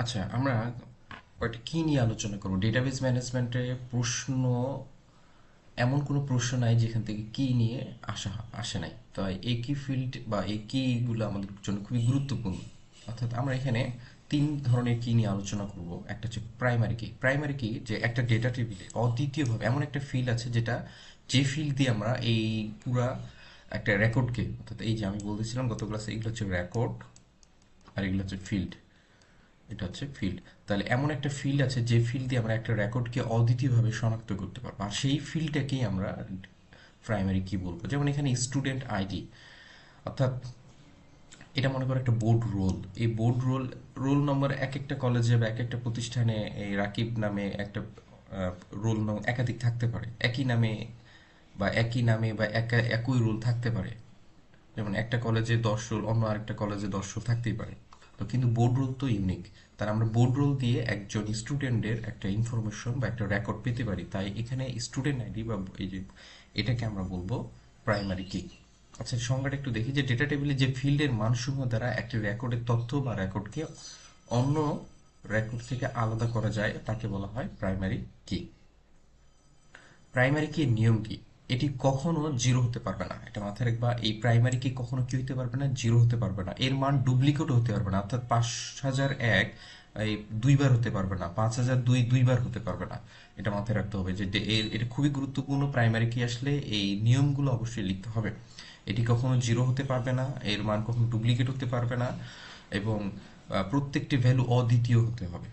আচ্ছা, আমরা কয়েকটা কি নিয়ে আলোচনা করব? ডেটাবেজ ম্যানেজমেন্টে প্রশ্ন, এমন কোনো প্রশ্ন নাই যেখান থেকে কি নিয়ে আসে নাই। তাই এই কি ফিল্ড বা এই কিগুলো আমাদের জন্য খুবই গুরুত্বপূর্ণ। অর্থাৎ আমরা এখানে তিন ধরনের কি নিয়ে আলোচনা করব। একটা হচ্ছে প্রাইমারি কি। প্রাইমারি কি যে একটা ডেটা টেবিলে অদ্বিতীয়ভাবে এমন একটা ফিল্ড আছে যেটা, যে ফিল্ড দিয়ে আমরা এই পুরা একটা রেকর্ডকে, অর্থাৎ এই যে আমি বলতেছিলাম গত ক্লাসে, এগুলো হচ্ছে রেকর্ড আর এগুলো হচ্ছে ফিল্ড। এটা হচ্ছে ফিল্ড। তাহলে এমন একটা ফিল্ড আছে যে ফিল্ড দিয়ে আমরা একটা রেকর্ডকে অদ্বিতীয়ভাবে শনাক্ত করতে পারবো, আর সেই ফিল্ডটাকেই আমরা প্রাইমারি কি বলবো। যেমন এখানে স্টুডেন্ট আইডি, অর্থাৎ এটা মনে করো একটা বোর্ড রোল। এই বোর্ড রোল, রোল নম্বর এক একটা কলেজে বা এক একটা প্রতিষ্ঠানে এই রাকিব নামে একটা রোল নম্বর একাধিক থাকতে পারে, একই নামে বা একই রোল থাকতে পারে। যেমন একটা কলেজে 10 রোল, অন্য আরেকটা কলেজে 10 রোল থাকতেই পারে। তো কিন্তু বোর্ড রোল তো ইউনিক। তার আমরা বোর্ড রোল দিয়ে একজন স্টুডেন্টের একটা ইনফরমেশন বা একটা রেকর্ড পেতে পারি। তাই এখানে স্টুডেন্ট আইডি বা এই যে এটাকে আমরা বলবো প্রাইমারি কি। আচ্ছা, সংজ্ঞাটা একটু দেখি যে ডেটা টেবিলে যে ফিল্ডের মানসমূহ দ্বারা একটি রেকর্ডের তথ্য বা রেকর্ডকে অন্য রেকর্ড থেকে আলাদা করা যায় তাকে বলা হয় প্রাইমারি কি। প্রাইমারি কির নিয়ম কি? এটি কখনো জিরো হতে পারবে না, এটা মাথায় রাখবা। এই প্রাইমারি কি কখনো কি হতে পারবে না? জিরো হতে পারবে না। এর মান ডুপ্লিকেট হতে পারবে না, অর্থাৎ 5001 এই দুইবার হতে পারবে না, 5002 দুইবার হতে পারবে না। এটা মাথায় রাখতে হবে যে এটা খুবই গুরুত্বপূর্ণ। প্রাইমারি কি আসলে এই নিয়মগুলো অবশ্যই লিখতে হবে। এটি কখনো জিরো হতে পারবে না, এর মান কখনো ডুপ্লিকেট হতে পারবে না, এবং প্রত্যেকটি ভ্যালু অদ্বিতীয় হতে হবে।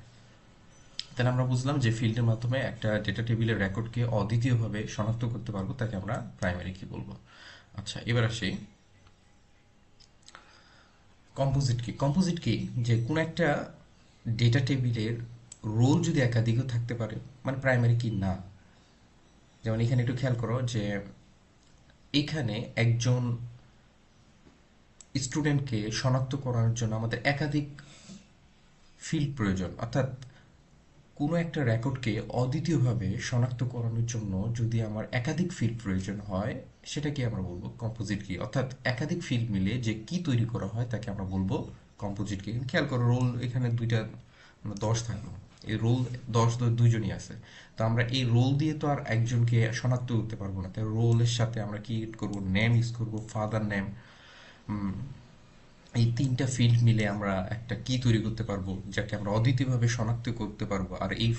তাহলে আমরা বুঝলাম যে ফিল্ডের মাধ্যমে একটা ডেটা টেবিলের রেকর্ডকে অদ্বিতীয়ভাবে শনাক্ত করতে পারবো, তাকে আমরা প্রাইমারি কি বলবো। আচ্ছা, এবার আসি কম্পোজিট কি। কম্পোজিট কি যে কোনো একটা ডেটা টেবিলের রোল যদি একাধিকও থাকতে পারে, মানে প্রাইমারি কি না। যেমন এখানে একটু খেয়াল করো যে এখানে একজন স্টুডেন্টকে শনাক্ত করার জন্য আমাদের একাধিক ফিল্ড প্রয়োজন। অর্থাৎ কোনো একটা রেকর্ডকে অদ্বিতীয়ভাবে শনাক্ত করানোর জন্য যদি আমার একাধিক ফিল্ড প্রয়োজন হয়, সেটাকে আমরা বলবো কম্পোজিট কি। অর্থাৎ একাধিক ফিল্ড মিলে যে কি তৈরি করা হয় তাকে আমরা বলবো কম্পোজিট কি। খেয়াল করো, রোল এখানে দুইটা, 10 থাকলো। এই রোল 10 দুইজনই আছে। তো আমরা এই রোল দিয়ে তো আর একজনকে শনাক্ত করতে পারবো না, তাই রোলের সাথে আমরা কি করব, নেম ইউজ করবো, ফাদার নেম। এই তিনটা ফিল্ড মিলে আমরা একটা কি তৈরি করতে পারবো, যাকে আমরা অদ্বিতীয়ভাবে শনাক্ত করতে পারবো। আর এই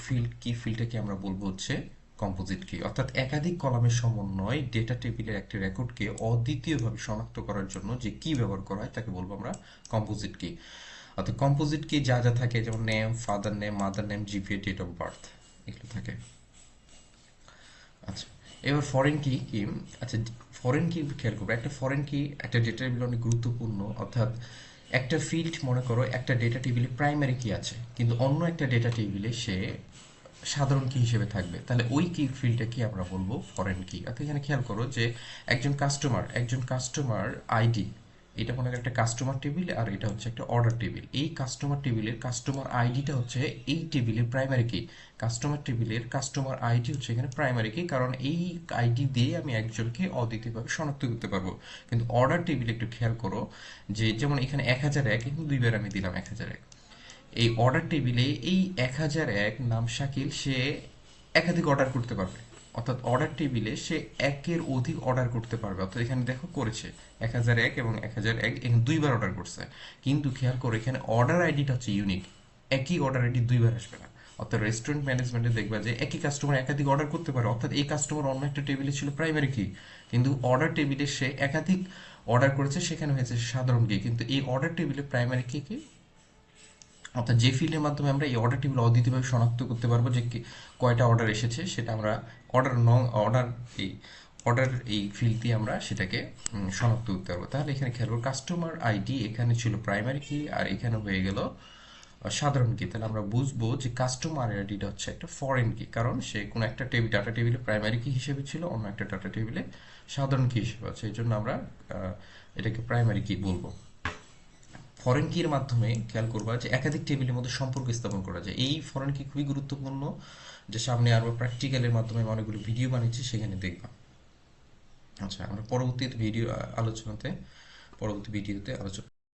ফিল্ডটাকে আমরা বলবো হচ্ছে কম্পোজিট কি। অর্থাৎ একাধিক কলামের সমন্বয় ডেটা টেবিলের একটি রেকর্ডকে অদ্বিতীয়ভাবে শনাক্ত করার জন্য যে কি ব্যবহার করা হয় তাকে বলবো আমরা কম্পোজিট কি। অর্থাৎ কম্পোজিট কি যা যা থাকে, যেমন name, father name, mother name, GPA, date of birth, এগুলো থাকে। আচ্ছা, এবার ফরেন কি কি। আচ্ছা, ফরেন কি খেয়াল করবো। একটা ফরেন কি একটা ডেটা টেবিলে অনেক গুরুত্বপূর্ণ। অর্থাৎ একটা ফিল্ড, মনে করো একটা ডেটা টেবিলে প্রাইমারি কি আছে, কিন্তু অন্য একটা ডেটা টেবিলে সে সাধারণ কি হিসেবে থাকবে, তাহলে ওই কি ফিল্ডটাকে আমরা বলবো ফরেন কি। অর্থাৎ এখানে খেয়াল করো যে একজন কাস্টমার আইডি, এটা মনে করো একটা কাস্টমার টেবিল, আর এটা হচ্ছে একটা অর্ডার টেবিল। এই কাস্টমার টেবিলের কাস্টমার আইডিটা হচ্ছে এই টেবিলের প্রাইমারি কি। কাস্টমার টেবিলের কাস্টমার আইডি হচ্ছে এখানে প্রাইমারি কি, কারণ এই আইডি দিয়ে আমি একজনকে অদ্বিতীয়ভাবে শনাক্ত করতে পারবো। কিন্তু অর্ডার টেবিলে একটু খেয়াল করো যে, যেমন এখানে 1001, কিন্তু দুইবার আমি দিলাম 1001। এই অর্ডার টেবিলে এই 1001 নাম শাকিল, সে একাধিক অর্ডার করতে পারবে। অর্থাৎ অর্ডার টেবিলে সে একের অধিক অর্ডার করতে পারবে। অর্থাৎ এখানে দেখো করেছে 1001 এবং 1001, এখানে দুইবার অর্ডার করছে। কিন্তু খেয়াল করো এখানে অর্ডার আইডিটা হচ্ছে ইউনিক, একই অর্ডার আইডি দুইবার আসবে না। অর্থাৎ রেস্টুরেন্ট ম্যানেজমেন্টে দেখবা যে একই কাস্টমার একাধিক অর্ডার করতে পারে। অর্থাৎ এই কাস্টমার অন্য একটা টেবিলে ছিল প্রাইমারি কি, কিন্তু অর্ডার টেবিলে সে একাধিক অর্ডার করেছে, সেখানে হয়েছে সাধারণ কি। কিন্তু এই অর্ডার টেবিলে প্রাইমারি কি কি, অর্থাৎ যে ফিল্ডের মাধ্যমে আমরা এই অর্ডার টেবিল অদ্বিতীয়ভাবে শনাক্ত করতে পারবো যে কয়টা অর্ডার এসেছে, সেটা আমরা অর্ডার নং অর্ডার এই অর্ডার এই ফিল্ড দিয়ে আমরা সেটাকে শনাক্ত করতে পারবো। তাহলে এখানে খেয়াল করো, কাস্টমার আইডি এখানে ছিল প্রাইমারি কি, আর এখানে হয়ে গেল সাধারণ কি। তাহলে আমরা বুঝবো যে কাস্টমার আইডিটা হচ্ছে একটা ফরেন কি, কারণ সে কোনো একটা ডাটা টেবিলে প্রাইমারি কি হিসেবে ছিল, অন্য একটা ডাটা টেবিলে সাধারণ কি হিসেবে আছে। এই জন্য আমরা এটাকে প্রাইমারি কি বলবো। ফরেন কির মাধ্যমে খেয়াল করবা যে একাধিক টেবিলের মধ্যে সম্পর্ক স্থাপন করা যায়। এই ফরেন কি খুবই গুরুত্বপূর্ণ, যে সামনে আরো প্র্যাকটিক্যালের মাধ্যমে আমি অনেকগুলো ভিডিও বানিয়েছি, সেখানে দেখবা। আচ্ছা, আমরা পরবর্তী ভিডিওতে আলোচনা